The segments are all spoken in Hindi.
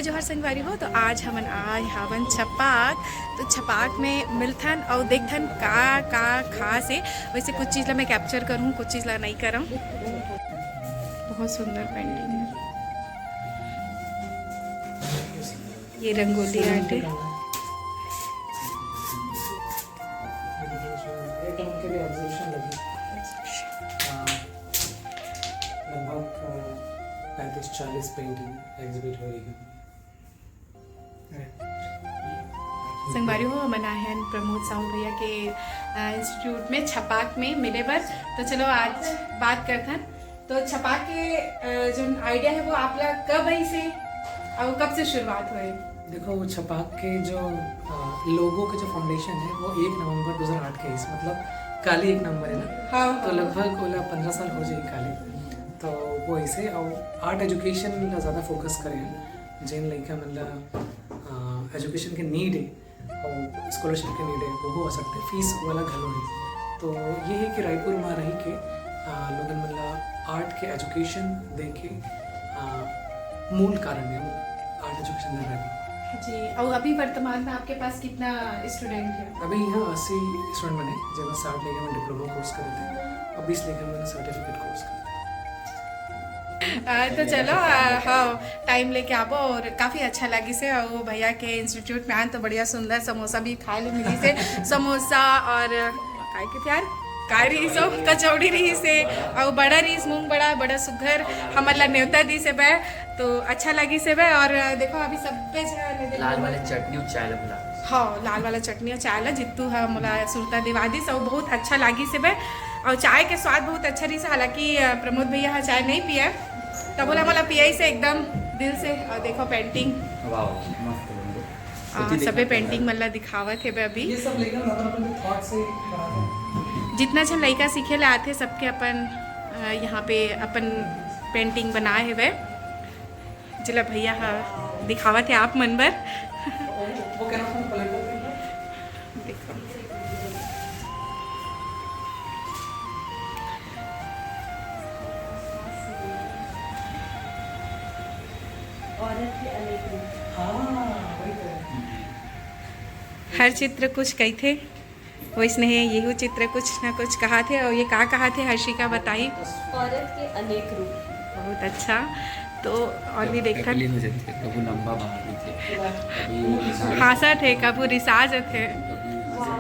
जय जोहर संगवारी हो। तो आज हमन आए हवन छपाक। तो छपाक में मिलथन और देखथन का खास है। वैसे कुछ चीज़ ला मैं कैप्चर करूँ, कुछ चीज़ ला नहीं करूँ। बहुत सुंदर पेंटिंग है। ये रंगोली आर्ट है। लगभग 35-40 पेंटिंग एग्जिबिट होएगी। संगवारी हो हमन आए हैं प्रमोद साहू भैया के इंस्टीट्यूट में छपाक में मिले बर। तो चलो आज बात करथन। तो छपाक के जो आइडिया है वो आपला कब आई से और कब से शुरुआत हुई? देखो वो छपाक के जो लोगो के जो फाउंडेशन है वो 1 नवंबर 2008 के इस मतलब काली 1 नंबर है ना। हाँ। तो लगभग ओला 15 साल हो जाए काली। तो वो ऐसे और आर्ट एजुकेशन ला ज़्यादा फोकस करें जिन लड़का मतलब एजुकेशन के नीड है और स्कॉलरशिप के नीड है वो हो सकते फीस वाला घलो है। तो ये है कि रायपुर में रही के लोगन मतलब आर्ट के एजुकेशन दे के मूल कारण है आर्ट एजुकेशन दे रहे जी। और अभी वर्तमान में आपके पास कितना स्टूडेंट है? अभी यहाँ 80 स्टूडेंट बने जब 60 लेके मैं डिप्लोमा कोर्स करे थे और 20 लेके मैंने सर्टिफिकेट कोर्स करे। तो चलो हाँ टाइम लेके आवो और काफ़ी अच्छा लगी से। और वो भैया के इंस्टीट्यूट में आए तो बढ़िया सुंदर समोसा भी खाए ले मिली से। समोसा और काय के प्यार काय रही सो कचौड़ी रही से और बड़ा रही मूंग बड़ा सुघर हमारा न्योता दी से बे। तो अच्छा लगी से बे। और देखो अभी सब लाल वाले चटनी और चाय लगा। हाँ लाल वाला चटनी और चाय ला जितू है मोला सुरता दिवादी सब बहुत अच्छा लगी से बे। और चाय के स्वाद बहुत अच्छा रही से। हालांकि प्रमोद भैया चाय नहीं पिया तब बोला मोला पिया से एकदम दिल से। और देखो पेंटिंग सबे पेंटिंग मतलब दिखावत है अभी। ये सब लेकर अपने थॉट से जितना अच्छा लड़का सीखे ला आते सबके अपन यहाँ पे अपन पेंटिंग बनाए है वे जिला भैया दिखावत है आप मन बर। वो कहना था पलट देखो हर चित्र कुछ कही थे वैसने यही चित्र कुछ ना कुछ कहा थे। और ये कहा थे हर्षिका बताई। औरत के अनेक रूप। बहुत अच्छा। तो और भी देखा कभी लंबा बाहर थे, हासा थे कबू रिसाज थे,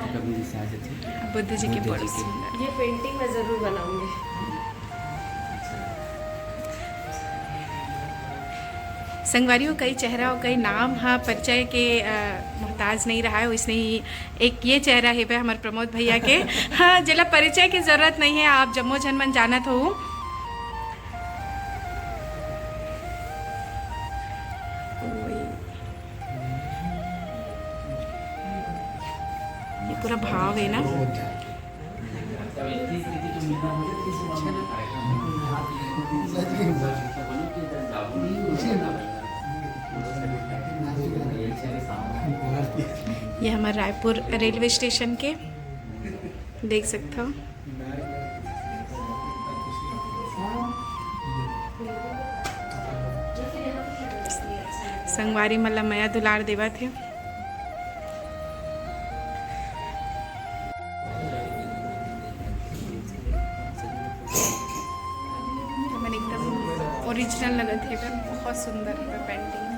कभी रिसाज थे। बुद्ध जी की बड़ी सुंदर ये पेंटिंग मैं जरूर बनाऊंगी। संगवारियों कई चेहरा और कई नाम हाँ परिचय के मोहताज नहीं रहा है। उसने ही एक ये चेहरा है हमारे प्रमोद भैया के हाँ जिला परिचय की जरूरत नहीं है। आप जम्मो जनमन जानत हो। ये पूरा भाव है ना। ये हमारे रायपुर रेलवे स्टेशन के देख सकते हो। संगवारी मतलब मया दुलार देवा थे। मैंने एकदम ओरिजिनल लगा थे बहुत सुंदर पेंटिंग।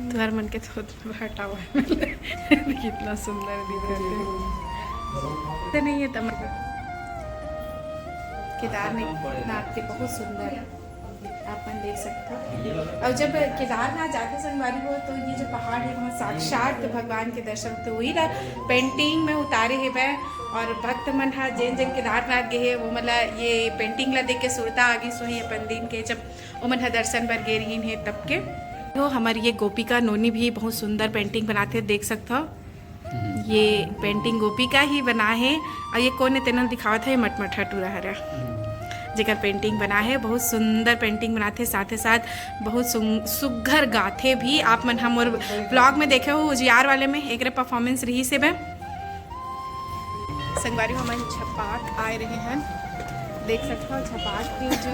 तुम्हारे मन के थोड़ा हटा हुआ है कितना सुंदर दिख रहे थे। नहीं है तम केदारनाथ के बहुत सुंदर आप मन देख सकते हो। और जब केदारनाथ जाके संगवारी हो तो ये जो पहाड़ है वहाँ साक्षात भगवान के दर्शन तो वही ना पेंटिंग में उतारे है वह। और भक्त मन हा जैन केदारनाथ गए है वो मतलब ये पेंटिंग ला देख के सुरता आगे सोही अपन दिन के जब वो मन हा दर्शन बर गे रही है तब के। तो हमारी ये गोपिका नोनी भी बहुत सुंदर पेंटिंग बनाते देख सकते हो। ये पेंटिंग गोपिका ही बना है। और ये कौन तेनल दिखावा था ये मटमठा टूरा हरा जेकर पेंटिंग बना है। बहुत सुंदर पेंटिंग बनाते साथ ही साथ बहुत सुघर गाथे भी। आप मन हम और ब्लॉग में देखे हो उजियार वाले में एक परफॉर्मेंस रही से मैं संगवारी हमारे छपाक आए रहे हैं देख सकते हो छपाक के जो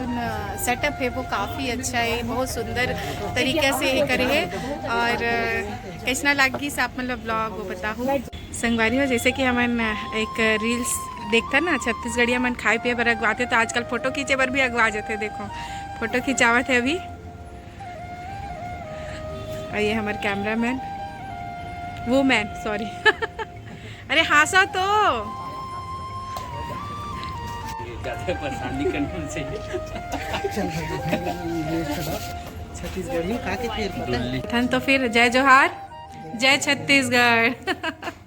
सेटअप है वो काफ़ी अच्छा है, बहुत सुंदर तरीके से ये करे है। और कैसना लागी से आप मतलब ब्लॉग वो बताओ संगवारी हो। जैसे कि हमन एक रील्स देखता ना छत्तीसगढ़िया मन खाए पिए बर अगवाते, तो आजकल फ़ोटो खींचे बर भी अगवा जाते। देखो फ़ोटो खिंचावत है अभी। और ये हमारे कैमरामैन वो मैन सॉरी अरे हाँसा तो ज़्यादा परेशानी करने से थन तो फिर जय जोहार, जय छत्तीसगढ़।